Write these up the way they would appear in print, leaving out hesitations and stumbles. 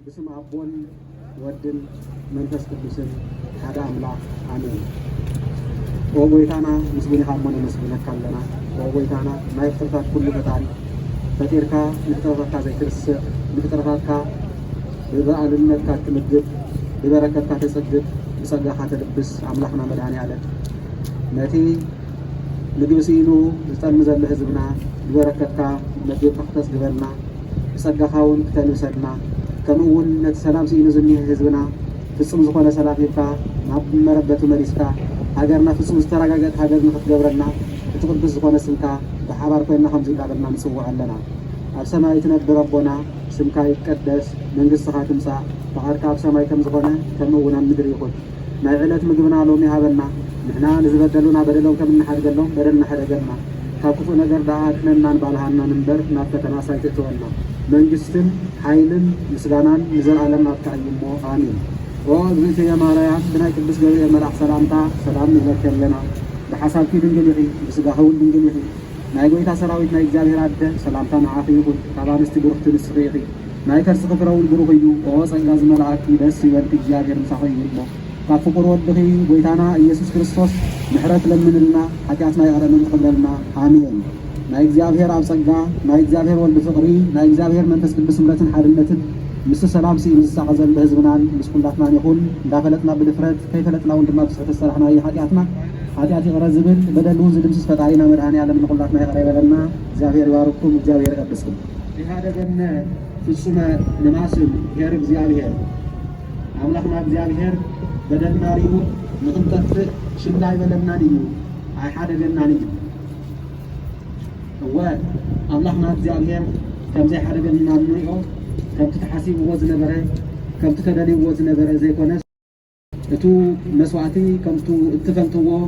بسم أبون ودن منفس قدسن هذا أملاك آمين وويتانا مسبوني خامون مسبوني كالنا وويتانا ما يفترفات كل فتاري فتيركا نفترفاتك زي كرس نفترفاتك ببعلنك كمجد ببركتك تسجد بصدقها تلبس أملاكنا مداني على نتي نجلسينو نستمزل لحزبنا ببركتك نجد تختص قبلنا بصدقهاون كتنسدنا كمون نتسلام سينو زنيه حزبنا ፍጹም ዝኾነ ሰላም ሂብካ ናብ መረበቱ መሪስካ ሃገርና ፍጹም ዝተረጋገጠ ሃገር ንኽትገብረና እቲ ቅዱስ ዝኾነ ስምካ ብሓባር ኮይንና ከምዚ ኢልና ንጽውዕ ኣለና ኣብ ሰማይ ትነብር ኣቦና ስምካ ይትቀደስ መንግስትኻ ትምጻእ ፈቃድካ ኣብ ሰማይ ከም ዝኾነ ከምኡ እውን ኣብ ምድሪ ይኹን ናይ ዕለት ምግብና ሎሚ ሃበና ንሕና ንዝበደሉና በደሎም ከም እንሓድገሎም በደልና ሕደገልና ካብ ክፉእ ነገር ዳኣክነናን ባልሃናን እምበር ናብ ፈተና ሳይትእትወና መንግስትን ሓይልን ምስጋናን ንዘለኣለም ናብካ እዩ እሞ ኣሚን وأبنتي يا ماريا بناي قدس جبريل ملاك سلامتا سلام نزكي لنا بحسب في دنجلي بسقاهو دنجلي ناي غويتا سراويت ناي እግዚአብሔር አደ ሰላምታ ማዓፊ ይሁን ታባንስቲ ብሩክት ንስሪኺ ናይ ከርስ ክፍራው ብሩኽ እዩ ኦ ጸጋዝ መላእክት ደስ ይበል እግዚአብሔር ምሳኺ ይሞ ካፍቁር ወድኺ ጎይታና ኢየሱስ ክርስቶስ ምሕረት ለምንልና ኃጢአትና ያረምን ተቀበልና አሜን ናይ እግዚአብሔር ኣብ ጸጋ ናይ እግዚአብሔር ወልድ ፍቅሪ ናይ እግዚአብሔር መንፈስ ቅዱስ ምሕረትን ሓድነትን ምስ ሰላም ሲኢን ዝሳቀዘል ህዝብናን ምስ ኩላትና ይሁን እንዳፈለጥና ብድፍረት ከይፈለጥና ወንድማ ብስሕተ ሰራሕና ኃጢአትና ኃጢአት ይቅረ ዝብል በደሉን ዝድምስስ ፈጣሪና መድኃኔ ዓለም ንኩላትና ይቅረ ይበለና እግዚአብሔር ይባርኩም እግዚአብሔር ይቀድስኩም ይሃደገነ ፍጹመ ንማስል ሄር እግዚአብሔር አምላክና እግዚአብሔር በደልና ሪኡ ንክንጠፍእ ሽላ ይበለና እዩ ኣይሓደገና እዩ አምላክና እግዚአብሔር ከምዘይ ሓደገና ንሪኦ كمت تحاسب وزن برا كمت تدلي وزن برا زي كونس تو مسواتي كمت اتفقتوا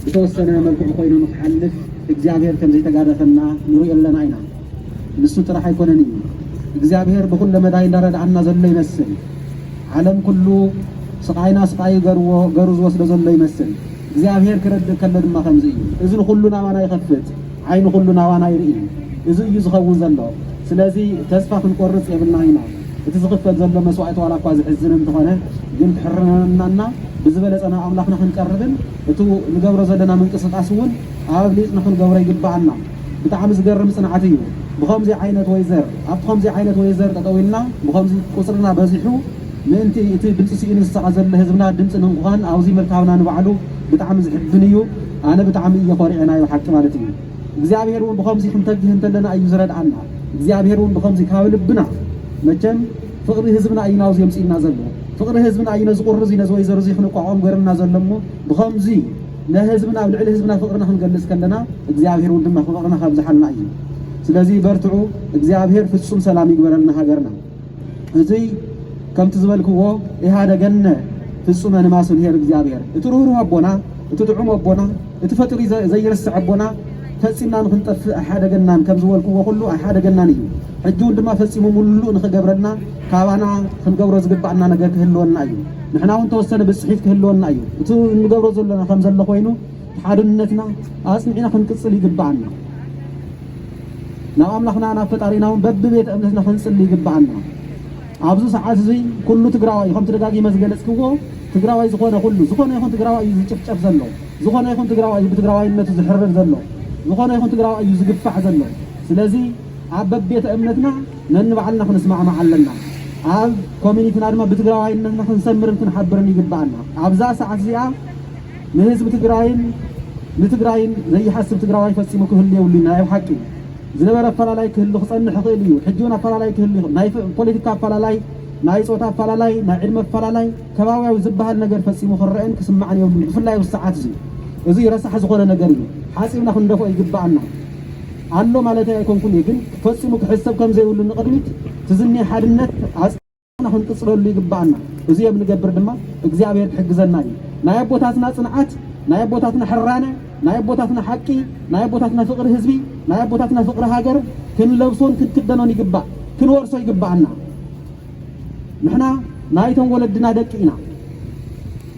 بتوسنا ملكو خوينو نحلف እግዚአብሔር كم زي تقادفنا نروي لنا عينا نسو ترى حيكونني እግዚአብሔር بكل مداي درد عنا زل يمثل عالم كله سقاينا سقاي غروز وسد زل يمثل እግዚአብሔር كرد كلدما خمزي اذن كلنا وانا يخفت عين كلنا وانا يرئي اذن يزخون زلو ስለዚህ ተስፋ ክንቆርጽ የብልና ኢና እቲ ዝኽፈት ዘሎ መስዋዕት ዋላ እኳ ዝሕዝን እንትኾነ ግን ትሕርናና ብዝበለጸና ኣምላኽና ክንቀርብን እቲ ንገብሮ ዘለና ምንቅስቃስ እውን ኣብ ሊፅና ክንገብሮ ይግባአና ብጣዕሚ ዝገርም ጽንዓት እዩ ብኸምዚ ዓይነት ወይዘር ኣብቲ ከምዚ ዓይነት ወይዘር ጠጠው ኢልና ብኸምዚ ቁፅርና በዚሑ ምእንቲ እቲ ድምፂ ሲኢን ዝሰቐ ዘሎ ህዝብና ድምፂ ንንኳን ኣብዚ መልካብና ንባዕሉ ብጣዕሚ ዝሕብን እዩ ኣነ ብጣዕሚ እየ ኮሪዕናዮ ሓቂ ማለት እዩ እግዚአብሔር እውን ብኸምዚ ክንተግህ እንተለና እዩ ዝረድኣና እግዚአብሔር ወን በከምዚ ካብልብና መቸም ፍቅሪ ህዝብና አይናው ዘምጽኢና ዘሎ ፍቅሪ ህዝብና አይነ ዝቆርዝ ይነዝ ወይ ዘርዚ ክንቋቋም ገርና ዘለሞ በከምዚ ለህዝብና ብልዕል ህዝብና ፍቅርና ክንገልጽ ከለና እግዚአብሔር ወን ድማ ፍቅርና ካብዝሓልና እዩ ስለዚህ በርትዑ እግዚአብሔር ፍጹም ሰላም ይግበረልና ሃገርና እዚ ከምቲ ዝበልክዎ ኢሃደገነ ፍጹም ንማስን ሄር እግዚአብሔር እትሩሩ አቦና እትጥዑም አቦና እትፈጥሪ ዘይረስዕ አቦና ፈጽምና ንክንጠፍ ኣሓደገናን ከም ዝወልክዎ ሁሉ ኣይሓደገናን እዩ ሕጂውን ድማ ፈጺሙ ሙሉእ ንኽገብረና ካባና ክንገብሮ ዝግባአና ነገር ክህልወና እዩ ንሕና እውን ተወሰነ ብፅሒት ክህልወና እዩ እቲ ንገብሮ ዘለና ከም ዘሎ ኮይኑ ሓድነትና ኣጽኒዕና ክንቅጽል ይግባአና ናብ ኣምላኽና ናብ ፈጣሪና እውን በብቤት እምነትና ክንጽሊ ይግባአና ኣብዚ ሰዓት እዚ ኩሉ ትግራዋይ ከም ተደጋጊመ ዝገለጽክዎ ትግራዋይ ዝኾነ ሁሉ ዝኾነ ይኹን ትግራዋይ እዩ ዝጭፍጨፍ ዘሎ ዝኾነ ይኹን ትግራዋይ ብትግራዋይነቱ ዝሕርር ዘሎ ዝኾነ ይኹን ትግራዋይ እዩ ዝግፋዕ ዘሎ ስለዚ ኣብ በቤት እምነትና ነንባዕልና ክንስማዕማዕ ኣለና ኣብ ኮሚኒቲና ድማ ብትግራዋይነትና ክንሰምርን ክንሓብርን ይግባአና ኣብዛ ሰዓት እዚኣ ንህዝቢ ንትግራይን ዘይሓስብ ትግራዋይ ፈጺሙ ክህሉ የብሉ ናይ ሓቂ ዝነበረ ኣፈላላይ ክህሉ ክጸንሕ ክእል እዩ ሕጂ እውን ኣፈላላይ ክህሉ ናይ ፖለቲካ ኣፈላላይ ናይ ፆታ ኣፈላላይ ናይ ዕድመ ኣፈላላይ ከባቢያዊ ዝበሃል ነገር ፈጺሙ ክረአን ክስማዕን የብሉ ብፍላይ ኣብ ሰዓት እዚ እዚ ረሳሕ ዝኾነ ነገር እዩ ሓጺብና ክንደፎ ይግባአና ኣሎ ማለት ኣይኮንኩን ግን ፈጺሙ ክሕሰብ ከም ዘይብሉ ንቅድሚት ትዝኒ ሓድነት ኣጽና ክንቅጽለሉ ይግባአና እዚ የምንገብር ድማ እግዚአብሔር ክሕግዘና እዩ ናይ ኣቦታትና ጽንዓት ናይ ኣቦታትና ሕራነ ናይ ኣቦታትና ሓቂ ናይ ኣቦታትና ፍቅሪ ህዝቢ ናይ ኣቦታትና ፍቅሪ ሃገር ክንለብሶን ክንክደኖን ይግባእ ክንወርሶ ይግባአና ንሕና ናይቶም ወለድና ደቂ ኢና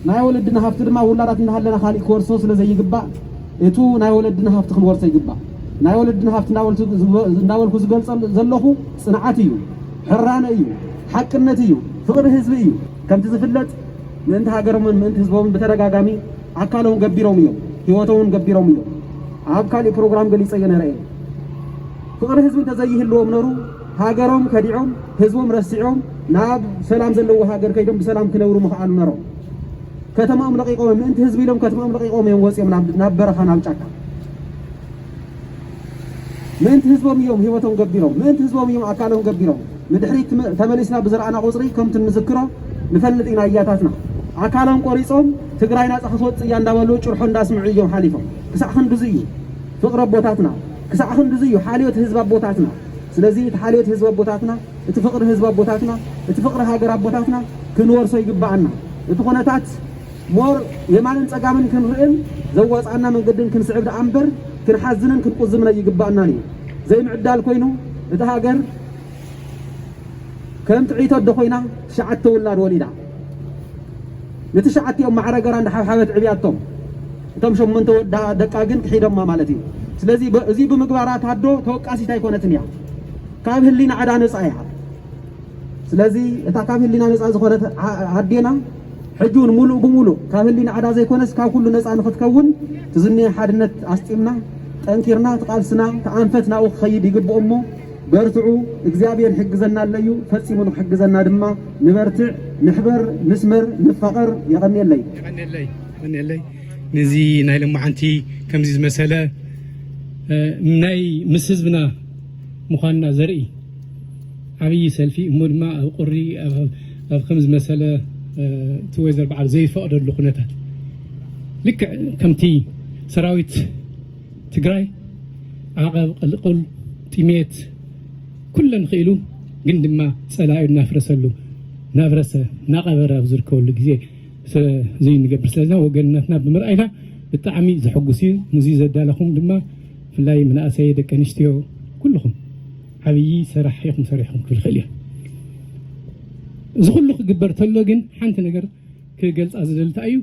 ናይ ወለድና ሃፍቲ ድማ ውላዳት እናሃለና ካልእ ክወርሶ ስለዘይግባእ እቱ ናይ ወለድና ሃፍቲ ክንወርሶ ይግባእ ናይ ወለድና ሃፍቲ እንዳወልኩ ዝገልጸ ዘለኹ ጽንዓት እዩ حرانة أيو حقنة أيو فقر حزب أيو كم تزفلت من هاجرهم من حزبهم بترجع جامي أكلهم جبيرهم يوم هواتهم جبيرهم يوم أبكالي برنامج قلي سيجنا رأي فقر حزب تزيه اللي ومنرو هاجرهم كديعهم حزبهم رسعهم ناب سلام زلوا هاجر كيدهم بسلام كنورو مخال نرو كتمام لقيقهم من حزب لهم كتمام لقيقهم يوم وسيم ناب برخان على شكل من حزبهم يوم هواتهم جبيرهم من حزبهم يوم أكلهم جبيرهم مدحري تملسنا بزرعنا قصري كم تنذكره نفلت إن آياتنا أكلهم قريصهم تقرأي ناس أخصوص يندولو شرحون داس معيهم حالفهم كساخن دزيو فقر بوتاتنا كساخن دزيو حالية حزب بوتاتنا سلازي حالية حزب بوتاتنا اتفقر حزب بوتاتنا اتفقر هاجر بوتاتنا كنور سو يقبعنا اتخونتات مور يمانن صقامن كنرئن زواصعنا من قدن كنسعب عنبر كنحزنن كنقزمنا يقبعنا ني زي معدال كوينو اتا هاجر كم تعيتو دخوينا شعت ولاد وليدا نتشعت يوم معرقر عند حاوت عبياتهم تم شو من تو دقا جن تحيدهم ما مالتي سلازي زي بمقبارات هادو توقاسي تايكونتنيا كاب هلينا عدا نصايها سلازي اتا كاب هلينا نصا زخونت عدينا حجون مولو بمولو كاب هلينا عدا زي كونس كاب كله نصا نفتكون تزني حدنت استيمنا تنكرنا تقالسنا تعنفتنا او خيد يقبو امو برتعو اغزابير حجزنا ليو فصيمو حجزنا دما نبرتع نحبر نسمر نفقر يغني لي نزي نايل معانتي كم زي مساله ناي مسزبنا مخاننا زرئي عبي سلفي مدما او قري او خمس مساله تويزر بعد زي فقر اللقنتات لك كمتي سراويت تجراي عقب القل تيميت كلن خيلو قندما صلاي نافرسلو نافرسه ناقبره بزركو لغزي زي نقبر سلازنا وقلناتنا بمرأينا بالطعمي زحقسين نزي زدالكم دما فلاي من اسيدك انشتيو كلكم حبيي سرحيكم كل خليه زخلق قبرتلو جن حنت نجر كقلص ازدلت ايو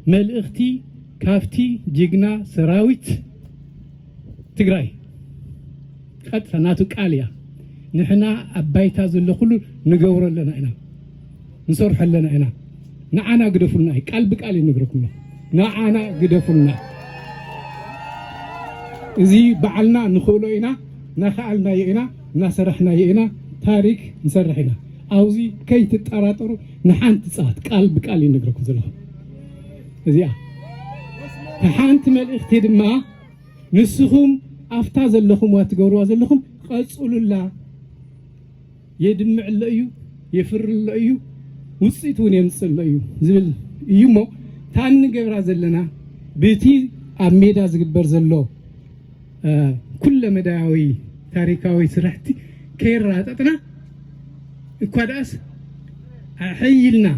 ملئختي كافتي جيجنا سراويت تجراي قد سناتو قاليا نحنا ابايتا زلو كله نغور لنا انا نصرح لنا انا نعنا قدفلنا قلب قالي نغركم نعنا قدفلنا زي بعلنا نخولو انا نخالنا ينا نسرحنا ينا تاريخ نسرحنا اوزي كي تطراطرو نحانت صات قلب قالي نغركم زلو ازيا حانت ملئختي دما نسخم أفتا زلخم واتقوروا زلخم قصولوا الله يدمع اللأيو يفر اللأيو وصيتون يمصل اللأيو زبل يمو تان قبرا زلنا بيتي أميدا زقبر زلو كل مداوي تاريخاوي سرحتي كيراتتنا كواداس حيلنا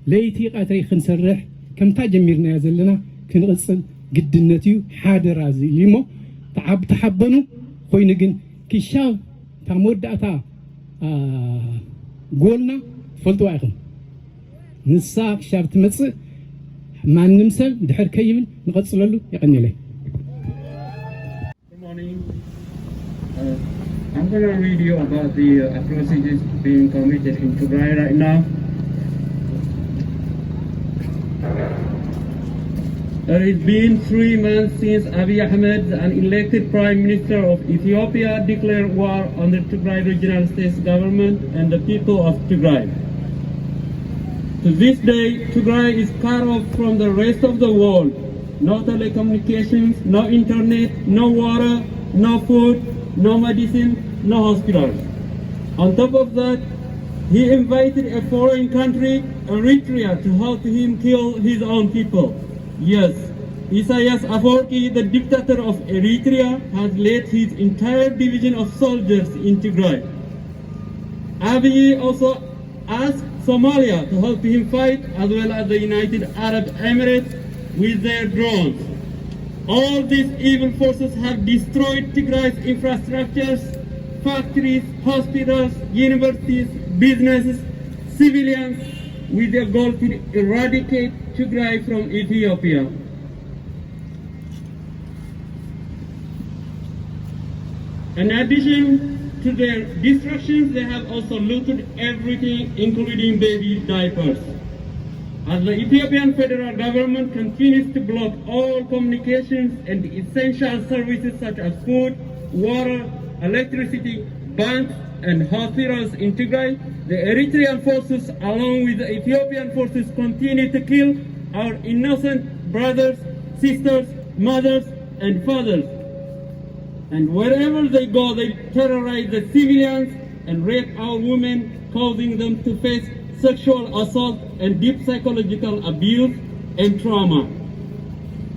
ليتي قاتري خنسرح كم تاجميرنا يا زلنا كنغسل قدنتيو حادر رازي ليمو تعب تحبنو خوين جن كيشاو تمود أتا قولنا فلتوا عقم نساق شرط مص ما نمسل دحر كيمن نقصل له يقني لي. Good morning. I'm going to read you about the atrocities being committed in Tigray right now. It's been 3 months since Abiy Ahmed, an elected Prime Minister of Ethiopia, declared war on the Tigray Regional State Government and the people of Tigray. To this day, Tigray is cut off from the rest of the world. No telecommunications, no internet, no water, no food, no medicine, no hospitals. On top of that, he invited a foreign country, Eritrea, to help him kill his own people. Yes, Isaias Afwerki, the dictator of Eritrea, has led his entire division of soldiers in Tigray. Abiy also asked Somalia to help him fight, as well as the United Arab Emirates with their drones. All these evil forces have destroyed Tigray's infrastructures, factories, hospitals, universities, businesses, civilians, with the goal to eradicate Tigray from Ethiopia. In addition, to their destructions, they have also looted everything, including baby diapers. As the Ethiopian federal government continues to block all communications and essential services such as food, water, electricity, banks, and hospitals in Tigray, the Eritrean forces, along with the Ethiopian forces, continue to kill our innocent brothers, sisters, mothers, and fathers. And wherever they go, they terrorize the civilians and rape our women, causing them to face sexual assault and deep psychological abuse and trauma.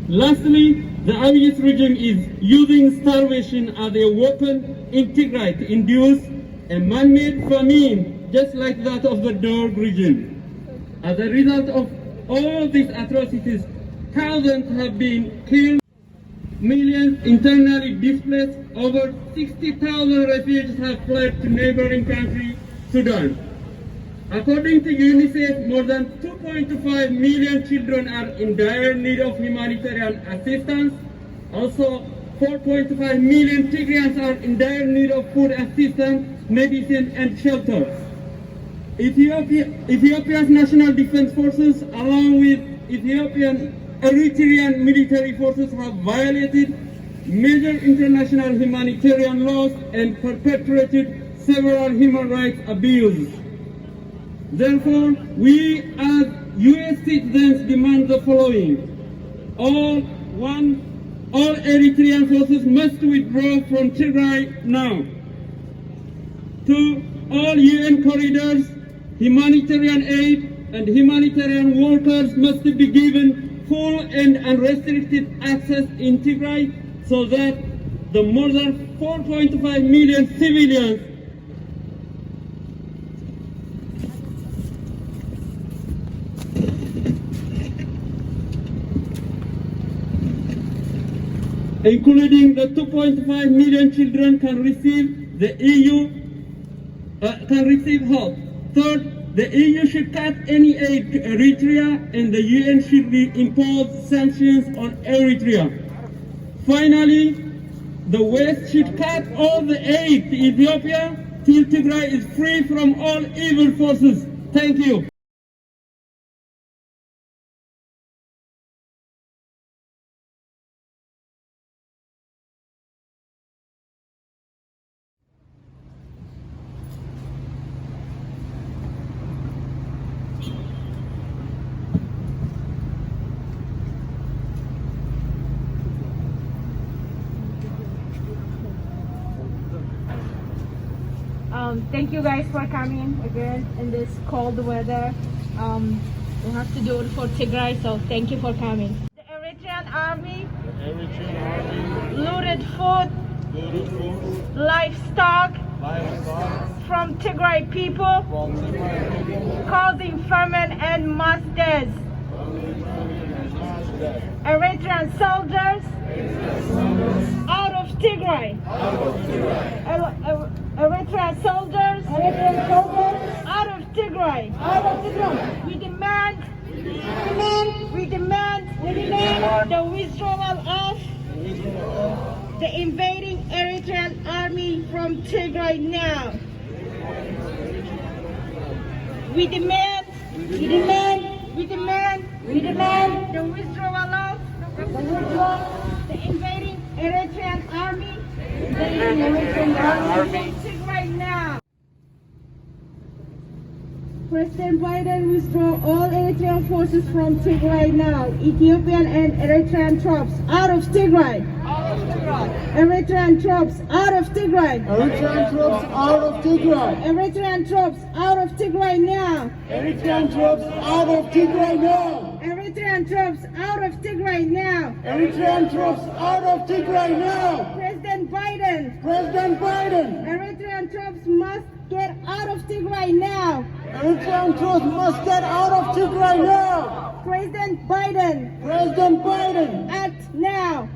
Lastly, the Abiy regime is using starvation as a weapon in Tigray to induce a man-made famine just like that of the Derg region. As a result of all these atrocities, thousands have been killed, millions internally displaced, over 60,000 refugees have fled to neighboring country, Sudan. According to UNICEF, more than 2.5 million children are in dire need of humanitarian assistance. Also, 4.5 million Tigrayans are in dire need of food assistance, medicine, and shelter. Ethiopia's National Defense Forces, along with Ethiopian Eritrean military forces, have violated major international humanitarian laws and perpetrated several human rights abuses. Therefore, we as US citizens demand the following. All Eritrean forces must withdraw from Tigray now. 2. All UN corridors, humanitarian aid, and humanitarian workers must be given full and unrestricted access in Tigray so that the more than 4.5 million civilians including the 2.5 million children can receive the help. Third, the EU should cut any aid to Eritrea and the UN should impose sanctions on Eritrea. Finally, the West should cut all the aid to Ethiopia till Tigray is free from all evil forces. Thank you. Thank you guys for coming again in this cold weather. We have to do it for Tigray, so thank you for coming. The Eritrean army looted food, livestock from Tigray people, causing famine and mass deaths. Eritrean soldiers out of Tigray. Eritrean soldiers out of Tigray. We demand the withdrawal of the invading Eritrean army from Tigray now. We demand the withdrawal of the invading Eritrean army from Tigray now. President Biden withdraw all Eritrean forces from Tigray now. Ethiopian and Eritrean troops out of Tigray. Eritrean troops out of Tigray. Eritrean troops out of Tigray. Eritrean troops out of Tigray now. Eritrean troops out of Tigray now. Eritrean troops out of Tigray now. Eritrean troops out of Tigray now. President Biden. Eritrean troops must get out of Tigray now. Eritrean troops must get out of Tigray now. President Biden. Act now.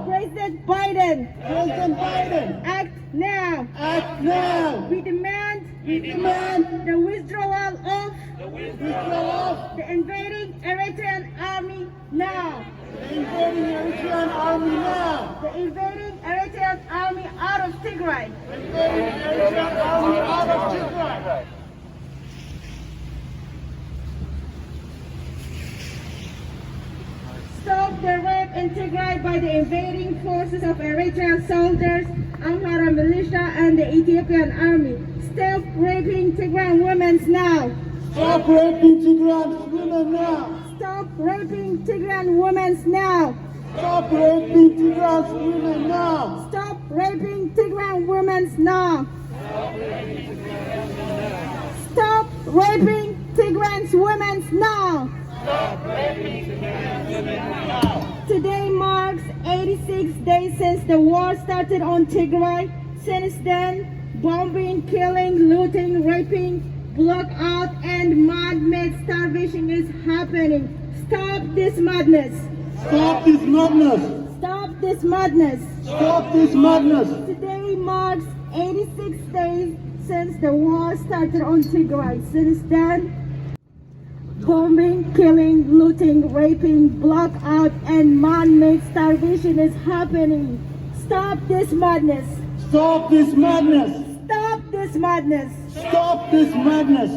President Biden. Act now. We demand the withdrawal of Withdraw the invading Eritrean army now. The invading Eritrean army now. The invading Eritrean army out of Tigray. Invading Eritrean army out of Tigray. Stop the rape in Tigray by the invading forces of Eritrean soldiers, Amhara militia, and the Ethiopian army. Stop raping Tigrayan women now. Stop raping Tigrayan women now. Stop raping Tigrayan women now. Stop raping Tigrayan women now. Stop raping Tigrayan women now. Stop raping Tigrayan women now. Today marks 86 days since the war started on Tigray. Since then, bombing, killing, looting, raping, blackout, and man-made starvation is happening. Stop this madness. Stop this madness. Stop this madness. Stop this madness. Today marks 86 days since the war started on Tigray. Since then, bombing, killing, looting, raping, blackout, and man-made starvation is happening. Stop this madness. Stop this madness. Stop this madness. Stop this madness.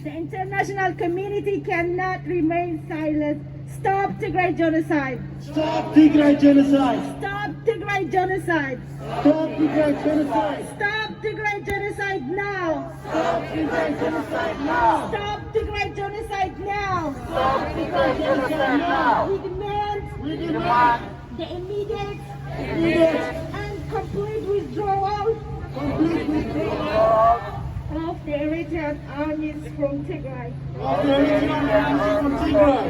The international community cannot remain silent. Stop Tigray genocide. Stop Tigray genocide. Stop Tigray genocide. Stop Tigray genocide. Stop Tigray genocide now. Stop Tigray genocide now. Stop Tigray genocide now. Stop Tigray genocide now. We demand the immediate and complete withdrawal of the Eritrean armies from Tigray. Of the Eritrean armies from Tigray.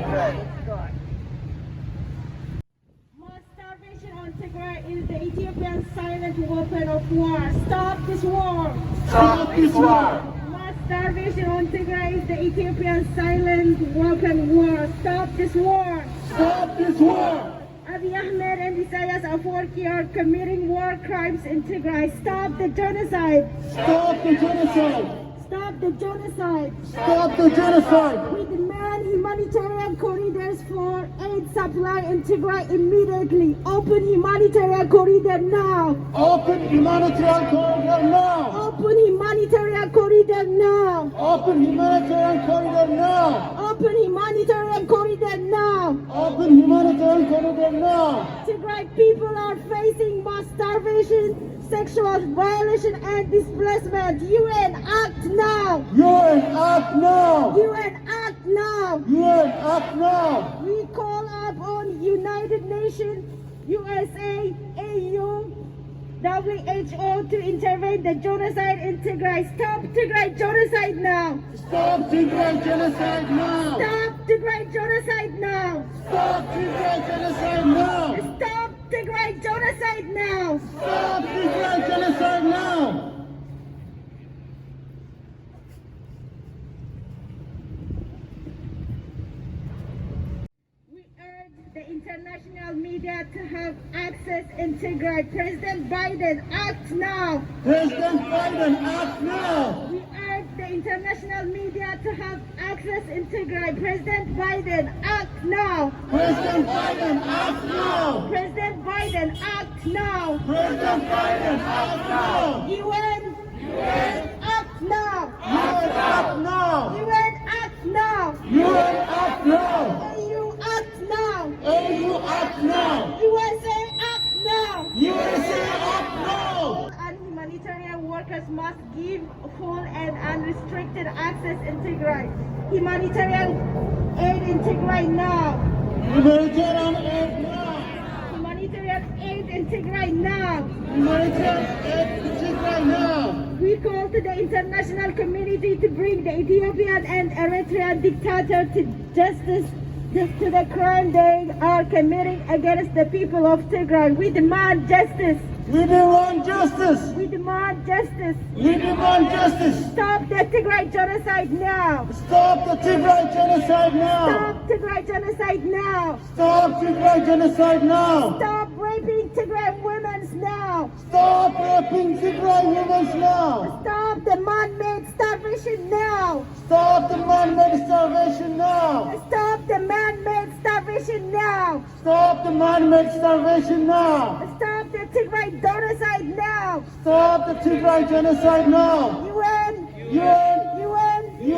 Mass starvation on Tigray is the Ethiopian silent weapon of war. Stop this war. Stop this war. Mass starvation on Tigray is the Ethiopian silent weapon war. Stop this war. Stop this war. Abiy Ahmed and Isaias Afwerki are committing war crimes in Tigray. Stop the genocide. Stop the genocide. Stop the genocide. Stop the genocide. We demand humanitarian corridors for aid supply in Tigray immediately. Open humanitarian corridor now. Open humanitarian corridor now. Open humanitarian corridor now. Open humanitarian corridor now. Open humanitarian corridor now. Open humanitarian corridor now. Tigray people are facing mass starvation, sexual violation, and displacement. UN act now. UN act now. UN act now. UN act now. We call up on United Nations, USA, AU, WHO to intervene the genocide in Tigray. Stop Tigray genocide now. Stop Tigray genocide now. Stop Tigray genocide now. Stop Tigray genocide now. Stop Tigray genocide now. Stop Tigray genocide now. We urge the international media to have access in Tigray. President Biden, act now. President Biden, act now. We urge the international media to have access in Tigray. President Biden, act now. President Biden, act now. President Biden, act now. President Biden, act now. UN, act now. UN act now. UN, act now. UN act now. AU, act now. AU act now. USA, act now. USA act now. And humanitarian workers must give full and unrestricted access in Tigray. Humanitarian aid in Tigray now. Humanitarian aid now. Humanitarian aid in Tigray now. Humanitarian aid in Tigray now. We call to the international community to bring the Ethiopian and Eritrean dictator to justice to the crime they are committing against the people of Tigray. We demand justice. We demand justice. We demand justice. We demand justice. Stop the Tigray genocide now. Stop the Tigray genocide now. Stop Tigray genocide now. Stop Tigray genocide now. Stop raping Tigray women now. Stop raping Tigray women now. Stop the man-made starvation starvation now. Stop the man-made starvation now. Stop the man-made starvation now. Stop the man-made starvation now. Stop the Tigray genocide now. Stop the Tigray genocide now. UN. UN. You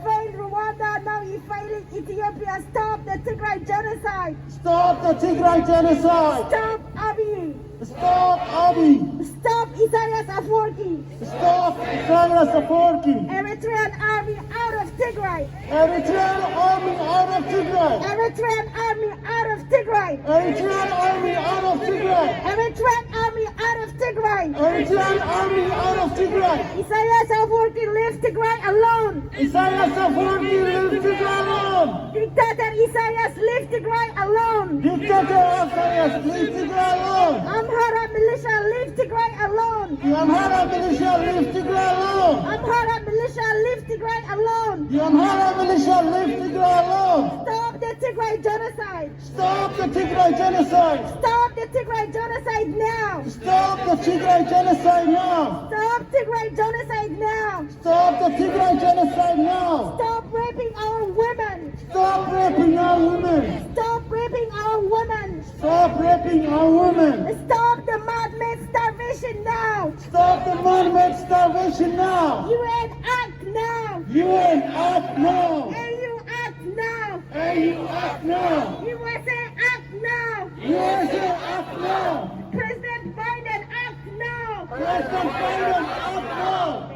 failed Rwanda, now you failed Ethiopia. Stop the Tigray genocide. Stop the Tigray genocide. Stop Abiy. Stop Abiy. Stop Isaias Afwerki. Stop Isaias Afwerki. Eritrean army out of Tigray. Eritrean army out of Tigray. Eritrean army out of Tigray. Eritrean army out of Tigray. Eritrean army out of Tigray. Eritrean army out of Tigray. Isaias Afwerki leave Tigray alone. Isaias Afwerki leave Tigray alone. Dictator Isaias leave Tigray alone. Dictator Isaias leave Tigray alone. Amhara militia leave Tigray alone. The Amhara militia leave Tigray alone. Amhara militia leave Tigray alone. The Amhara militia leave Tigray alone. Stop the Tigray genocide. Stop the Tigray genocide. Stop the Tigray genocide now. Stop the Tigray genocide now. Stop Tigray genocide now. Stop the Tigray genocide now. Stop raping our women. Stop raping our women. Stop raping our women. Stop raping our women. Stop the man-made starvation now. Stop the man-made starvation now. UN act now. UN act now. AU act now. AU act now. USA act now. USA act now. President Biden act now. President Biden act now.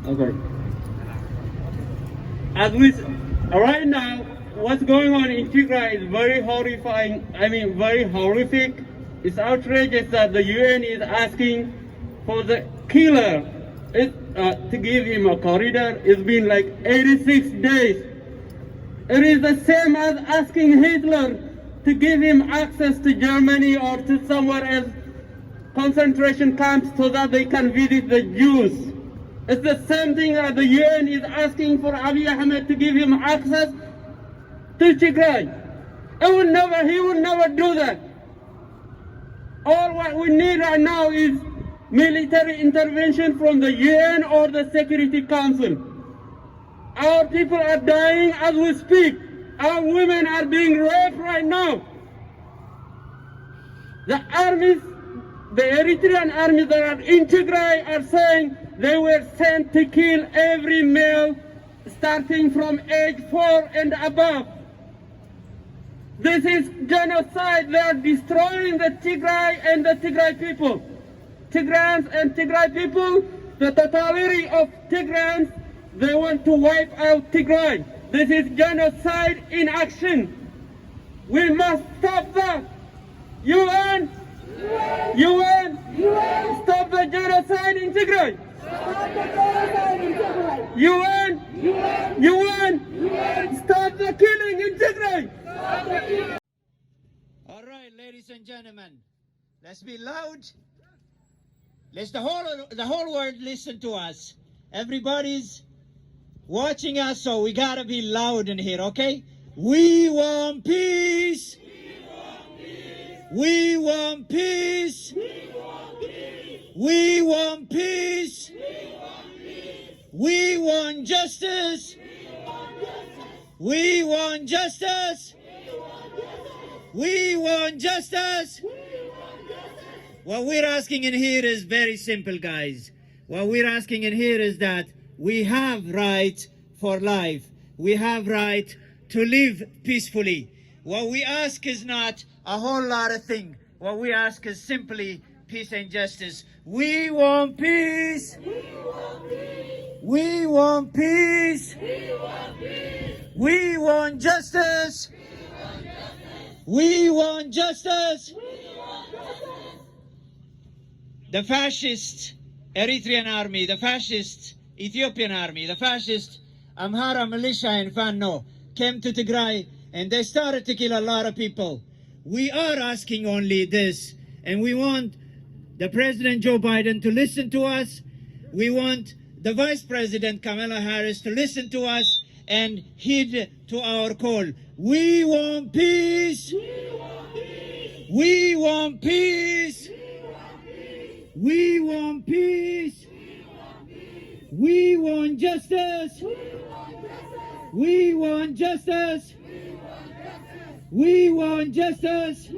Okay. As we right now, what's going on in Tigray is very horrifying. Very horrific. It's outrageous that the UN is asking for the killer to give him a corridor. It's been like 86 days. It is the same as asking Hitler to give him access to Germany or to somewhere else, concentration camps, so that they can visit the Jews. It's the same thing that the UN is asking for Abiy Ahmed to give him access to Tigray. He will never do that. All what we need right now is military intervention from the UN or the Security Council. Our people are dying as we speak. Our women are being raped right now. The armies, the Eritrean armies that are in Tigray are saying they were sent to kill every male starting from age 4 and above. This is genocide. They are destroying the Tigray and the Tigray people. Tigrayans and Tigray people, the totality of Tigrayans, they want to wipe out Tigray. This is genocide in action. We must stop that. UN! Stop the genocide in Tigray! Stop the genocide in Tigray. UN! Stop the killing in Tigray! All right, ladies and gentlemen, let's be loud. Let's the whole world listen to us. Everybody's watching us, so we gotta be loud in here, okay? We want peace. We want peace. We want peace. We want justice. We want justice. We want justice. What we're asking in here is very simple, guys. What we're asking in here is that we have right for life. We have right to live peacefully. What we ask is not a whole lot of things. What we ask is simply peace and justice. We want peace. We want peace. We want justice. We want justice. The fascist Eritrean army, the fascist Ethiopian army, the fascist Amhara militia in Fano came to Tigray and they started to kill a lot of people. We are asking only this, and we want the President Joe Biden to listen to us. We want the Vice President Kamala Harris to listen to us and heed to our call. We want peace. We want peace. We want peace. We want justice. We want justice. We want justice.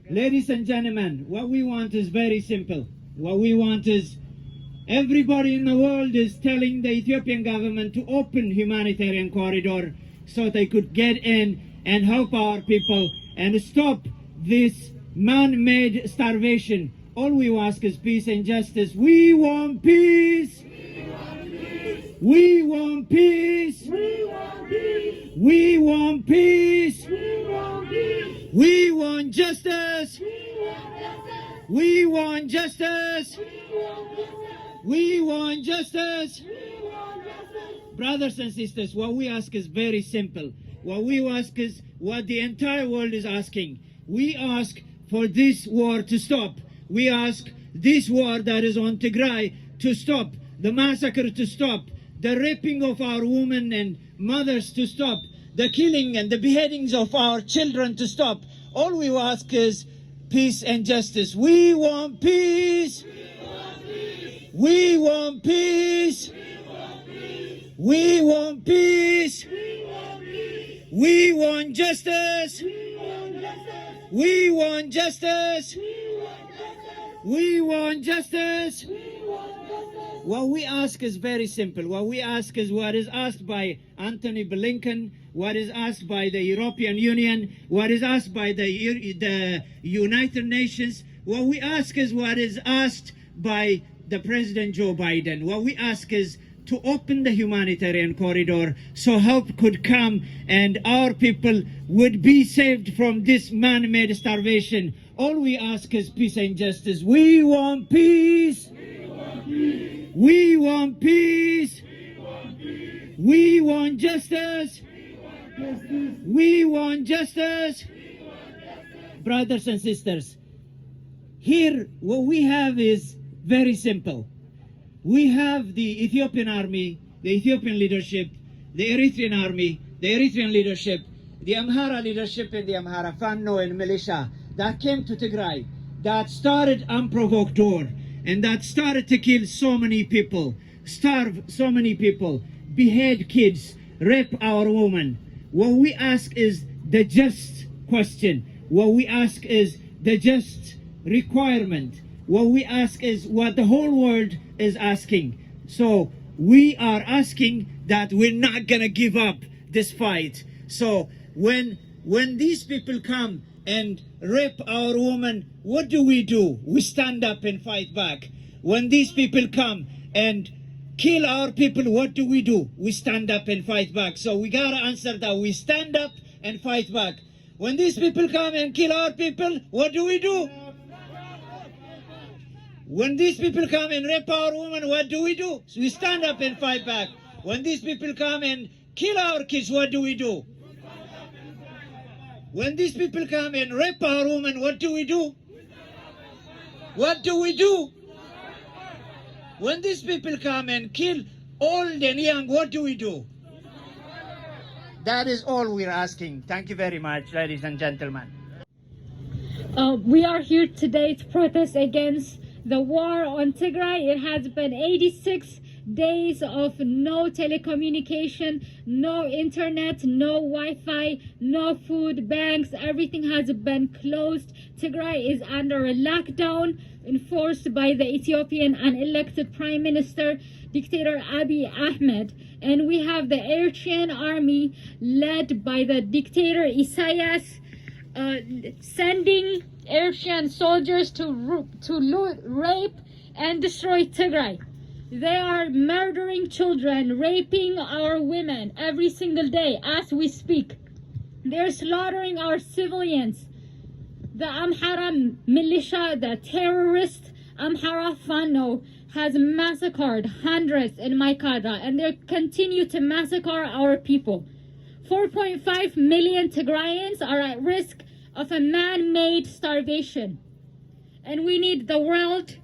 Ladies and gentlemen, what we want is very simple. What we want is everybody in the world is telling the Ethiopian government to open humanitarian corridor so they could get in and help our people and stop this man-made starvation. All we ask is peace and justice. We want peace. We want peace. We want peace. We want peace. We want justice. We want justice. We want justice. Brothers and sisters, what we ask is very simple. What we ask is what the entire world is asking. We ask for this war to stop. We ask this war that is on Tigray to stop. The massacre to stop. The raping of our women and mothers to stop. The killing and the beheadings of our children to stop. All we ask is peace and justice. We want peace. We want peace. We want peace. We want justice. We want justice. We want justice. What we ask is very simple. What we ask is what is asked by Anthony Blinken, what is asked by the European Union, what is asked by the United Nations. What we ask is what is asked by the President Joe Biden. What we ask is to open the humanitarian corridor so help could come and our people would be saved from this man-made starvation. All we ask is peace and justice. We want peace. We want peace. We want justice. We want justice. Brothers and sisters, here what we have is very simple. We have the Ethiopian army, the Ethiopian leadership, the Eritrean army, the Eritrean leadership, the Amhara leadership and the Amhara Fano and militia that came to Tigray, that started unprovoked war, and that started to kill so many people, starve so many people, behead kids, rape our women. What we ask is the just question. What we ask is the just requirement. What we ask is what the whole world is asking. So we are asking that we're not gonna give up this fight. So when these people come and rape our women, what do? We stand up and fight back. When these people come and kill our people, what do? We stand up and fight back. So we gotta answer that. We stand up and fight back. When these people come and kill our people, what do? When these people come and rape our women, what do? So we stand up and fight back. When these people come and kill our kids, what do? When these people come and rape our women, what do? What do? When these people come and kill old and young, what do? That is all we're asking. Thank you very much, ladies and gentlemen. We are here today to protest against the war on Tigray. It has been 86 days of no telecommunication, no internet, no Wi-Fi, no food banks. Everything has been closed. Tigray is under a lockdown enforced by the Ethiopian unelected Prime Minister, Dictator Abiy Ahmed. And we have the Eritrean army led by the dictator Isaias sending Eritrean soldiers to rape and destroy Tigray. They are murdering children, raping our women every single day as we speak. They're slaughtering our civilians. The Amhara militia, the terrorist Amhara Fano, has massacred hundreds in Maikada, and they continue to massacre our people. 4.5 million Tigrayans are at risk of a man-made starvation. And we need the world,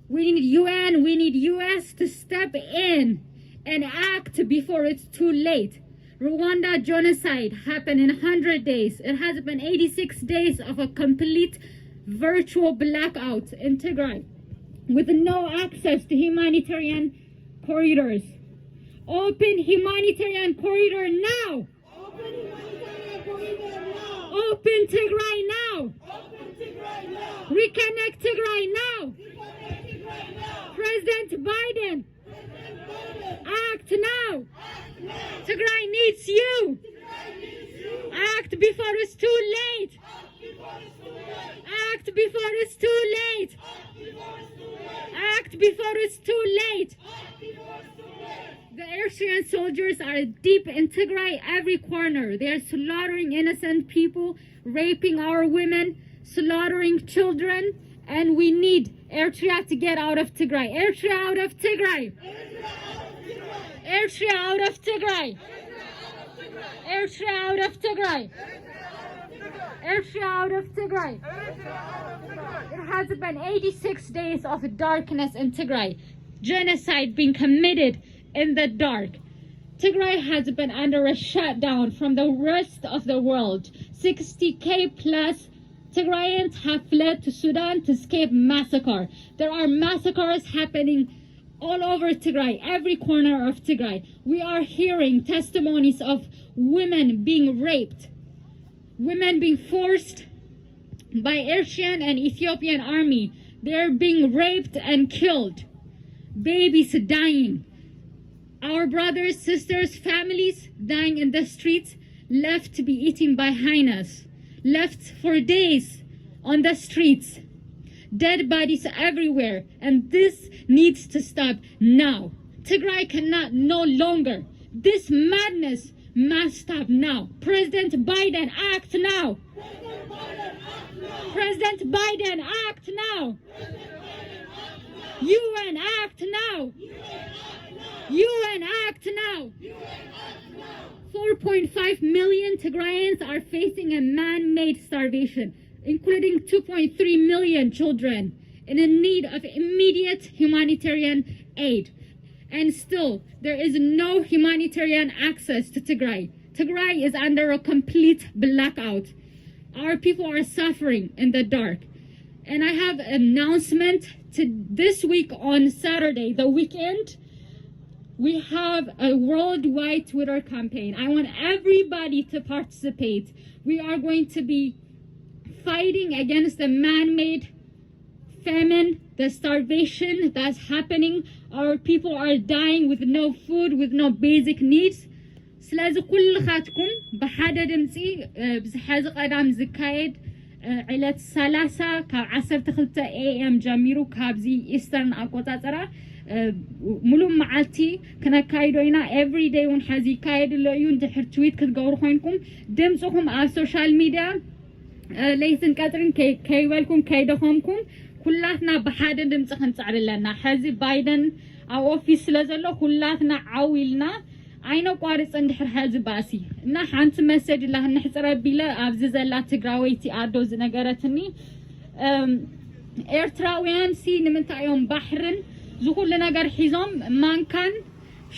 we need UN, we need US to step in and act before it's too late. Rwanda genocide happened in 100 days. It has been 86 days of a complete virtual blackout in Tigray. with no access to humanitarian corridors. Open humanitarian corridor now. Open humanitarian corridor now. Open Tigray now. Open Tigray now. Reconnect Tigray now. Reconnect Tigray now. President Biden, President Biden, act now. act now. Tigray needs you. Tigray needs you. Act before it's too late. Act before it's too late. Act before it's too late. Act before it's too late. Act before it's too late. The Eritrean soldiers are deep in Tigray, every corner. They are slaughtering innocent people, raping our women, slaughtering children, and we need Eritrea to get out of Tigray. Eritrea out of Tigray. Eritrea out of Tigray. Eritrea out of Tigray. Eritrea out of Tigray. It has been 86 days of darkness in Tigray. Genocide being committed in the dark. Tigray has been under a shutdown from the rest of the world. 60,000 plus Tigrayans have fled to Sudan to escape massacre. There are massacres happening all over Tigray, every corner of Tigray. We are hearing testimonies of women being raped, women being forced by Eritrean and Ethiopian army. They're being raped and killed. Babies dying. Our brothers, sisters, families dying in the streets, left to be eaten by hyenas, left for days on the streets. Dead bodies everywhere, and this needs to stop now. Tigray cannot no longer. This madness must stop now. President Biden, act now. President Biden, act now. UN, act now. UN, act now. 4.5 million Tigrayans are facing a man-made starvation, including 2.3 million children in need of immediate humanitarian aid. And still, there is no humanitarian access to Tigray. Tigray is under a complete blackout. Our people are suffering in the dark. And I have an announcement to this week on Saturday, the weekend. We have a worldwide Twitter campaign. I want everybody to participate. We are going to be fighting against the man-made famine, the starvation that's happening. Our people are dying with no food, with no basic needs. ስለዚህ ኩልኻትኩም በሓደ ድምፂ ብዝሓዚ ቀዳም ዝካየድ ዕለት 30 ካብ 12 AM ጀሚሩ ካብዚ ኢስተርን ኣቆፃፅራ ሙሉእ መዓልቲ ክነካይዶ ኢና ኤቭሪ ዴይ እውን ሓዚ ይካየድሎ እዩ እንድሕር ትዊት ክትገብሩ ኮይንኩም ድምፅኹም ኣብ ሶሻል ሚድያ ለይትን ቀጥርን ከይበልኩም ከይደኸምኩም ኩላትና ብሓደ ድምፂ ክንፅዕር ኣለና ሕዚ ባይደን ኣብ ኦፊስ ስለ ዘሎ ኩላትና ዓዊልና አይነ ቋርጽ እንድሕር ሕዚ ባሲ እና ሓንቲ መሰጅ ላ ንሕፅረ ቢለ ኣብዚ ዘላ ትግራወይቲ ኣዶ ዝነገረትኒ ኤርትራውያን ሲ ንምንታዮም ባሕርን ዝኩሉ ነገር ሒዞም ማንካን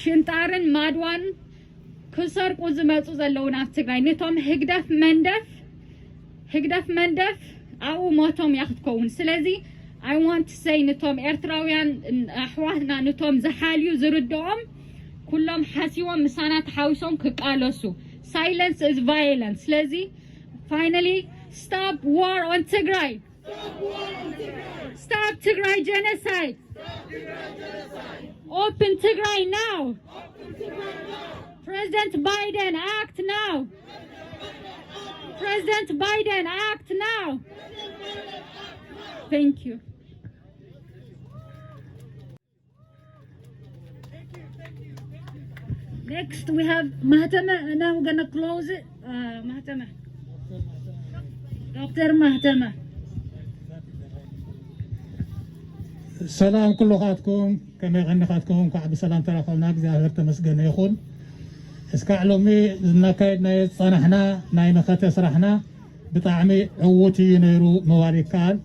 ሽንጣርን ማድዋን ክሰርቁ ዝመፁ ዘለዉ ናብ ትግራይ ነቶም ህግደፍ መንደፍ ኣብኡ ሞቶም ያክትከውን ስለዚ I want to say ነቶም ኤርትራውያን ኣሕዋትና ነቶም ዝሓልዩ ዝርድኦም ኩሎም ሓሲቦም ምሳና ተሓዊሶም ክቃለሱ silence is violence ስለዚ finally stop war on Tigray. Stop Tigray genocide. Open Tigray now. President Biden, act now. President Biden, act now. Thank you. Next we have Mahatma, and now we're gonna close it. Mahatma. Dr. Mahatma. ሰላም ኩልኻትኩም ከመይ ቀኒኻትኩም ከዓ ብሰላም ተረኸብና እግዚኣብሔር ተመስገነ ይኹን እስካዕ ሎሚ ዝናካየድናዮ ፀናሕና ናይ መኸተ ስራሕና ብጣዕሚ ዕዉት እዩ ነይሩ ምባል ይከኣል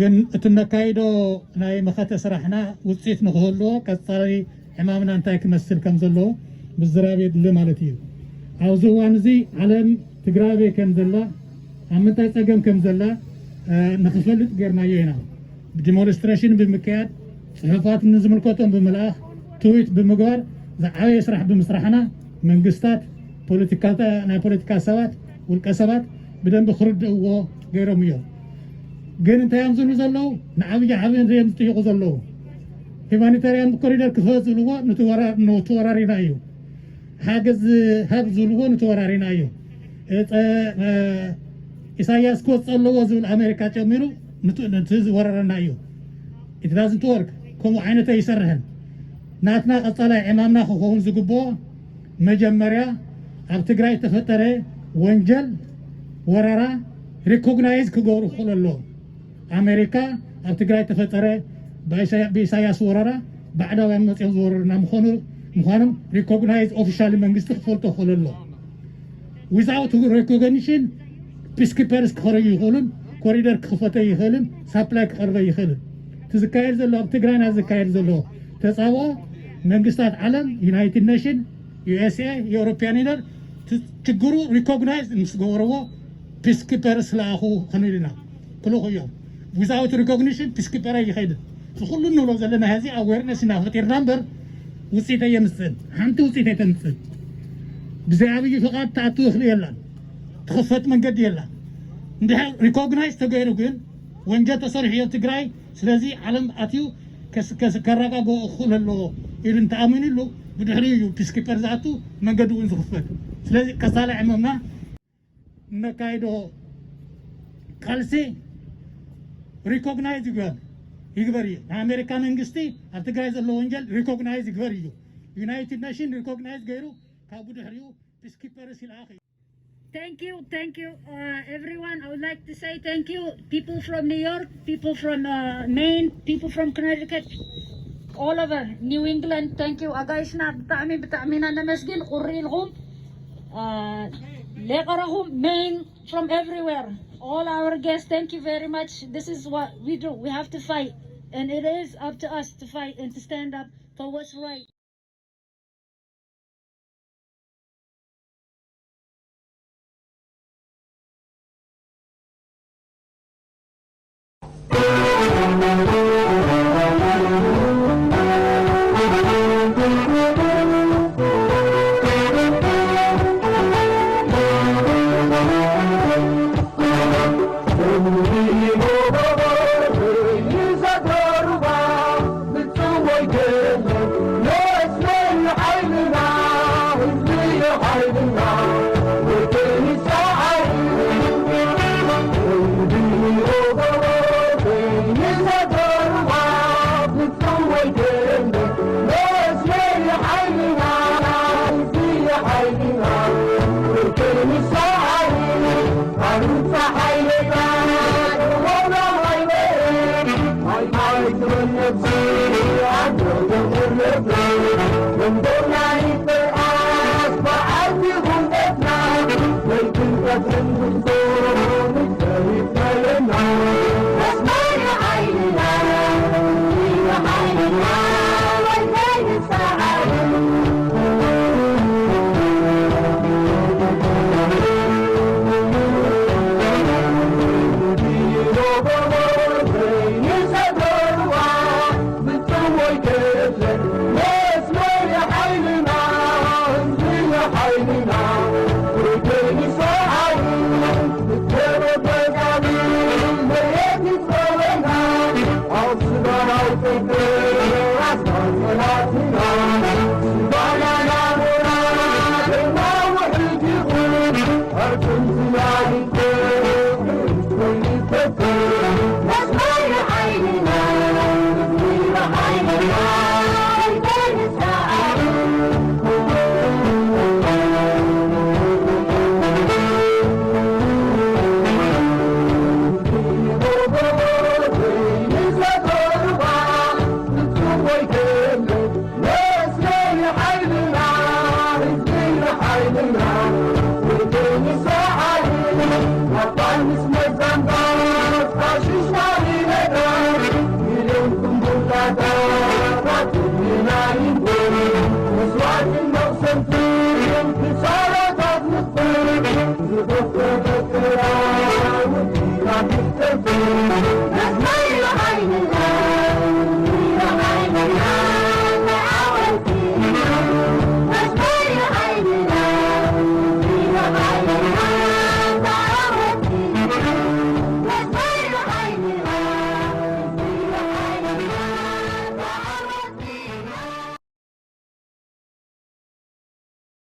ግን እቲ ነካይዶ ናይ መኸተ ስራሕና ውፅኢት ንክህልዎ ቀፃሊ ሕማምና እንታይ ክመስል ከም ዘለዎ ምዝራብ የድሊ ማለት እዩ ኣብዚ እዋን እዚ ዓለም ትግራይ ከም ዘላ ኣብ ምንታይ ፀገም ከም ዘላ ንክፈልጥ ጌርናዮ ኢና ዲሞንስትሬሽን ብምክያድ ጽሕፋት ንዝምልከቶም ብምልኣኽ ትዊት ብምግባር ዝዓበየ ስራሕ ብምስራሕና መንግስታት ናይ ፖለቲካ ሰባት ውልቀ ሰባት ብደንቢ ክርድእዎ ገይሮም እዮም ግን እንታይ እዮም ዝብሉ ዘለዉ ንዓብዪ እዮም ዝጥይቁ ዘለዉ ሂማኒታርያን ኮሪደር ክፈፅልዎ ንተወራሪና እዩ ሃገዝ ዝብልዎ ንተወራሪና እዩ ኢሳያስ ክወፅእ ኣለዎ ዝብል ኣሜሪካ ጨሚሩ ነቲ ዝወረረና እዩ it doesn't work ከምኡ ዓይነት ኣይሰርሕን ናትና ቀጻላይ ዕማምና ክኸውን ዝግብኦ መጀመርያ ኣብ ትግራይ ተፈጠረ ወንጀል ወረራ ሪኮግናይዝ ክገብሩ ክኽእሉ ኣለዎም ኣሜሪካ ኣብ ትግራይ ተፈጠረ ብኢሳያስ ወረራ ባዕዳውያን መፅኦም ዝወረሩና ምዃኖም ሪኮግናይዝ ኦፊሻሊ መንግስቲ ክፈልጦ ክኽእሉ ኣሎ ዊዛውት ሪኮግኒሽን ፒስኪፐርስ ክኸረዩ ይኽእሉን ኮሪደር ክኽፈተ ይኽእልን ሳፕላይ ክቐርበ ይኽእልን እቲ ዝካየድ ዘሎ ኣብ ትግራይና ዝካየድ ዘሎ ተፃብኦ መንግስታት ዓለም ዩናይትድ ኔሽን ዩኤስኤ የአውሮፓያን ዩኒየን ችግሩ ሪኮግናይዝ ምስ ገበርዎ ፒስኪፐርስ ለኣኹ ክንብል ኢና ክልኹ እዮም ዊዛውት ሪኮግኒሽን ፒስኪፐር ኣይኸይድን ዝኩሉ ንብሎ ዘለና ሕዚ ኣዌርነስ ኢና ፈጢርና እምበር ውፅኢት ኣየምፅእን ሓንቲ ውፅኢት ኣይተምፅእን ብዘይ ዓብዪ ፍቓድ ተኣቱ ይኽእል የላን ትኽፈት መንገዲ የላን እንድሕር ሪኮግናይዝ ተገይሩ ግን ወንጀል ተሰሪሑ እዮ ትግራይ ስለዚ ዓለም ኣትዩ ከረጋግኦ ክኽእል ኣለዎ ኢሉ እንተኣሚኑሉ ብድሕሪኡ እዩ ፒስኪፐር ዝኣቱ መንገዲ እውን ዝኽፈት ስለዚ ቀጻላይ ዕመምና ነካይዶ ቃልሲ ሪኮግናይዝ ይግበር እዩ ንኣሜሪካ መንግስቲ ኣብ ትግራይ ዘሎ ወንጀል ሪኮግናይዝ ይግበር እዩ ዩናይትድ ኔሽን ሪኮግናይዝ ገይሩ ካብ ብድሕሪኡ ፒስኪፐርስ ይልኣኽ እዩ Thank you, everyone. I would like to say thank you, people from New York, people from Maine, people from Connecticut, all over New England. Thank you. Agaishna بتأمينا نمسجن قريلهم لقرهم Maine from everywhere. All our guests, thank you very much. This is what we do. We have to fight, and it is up to us to fight and to stand up for what's right. Boy,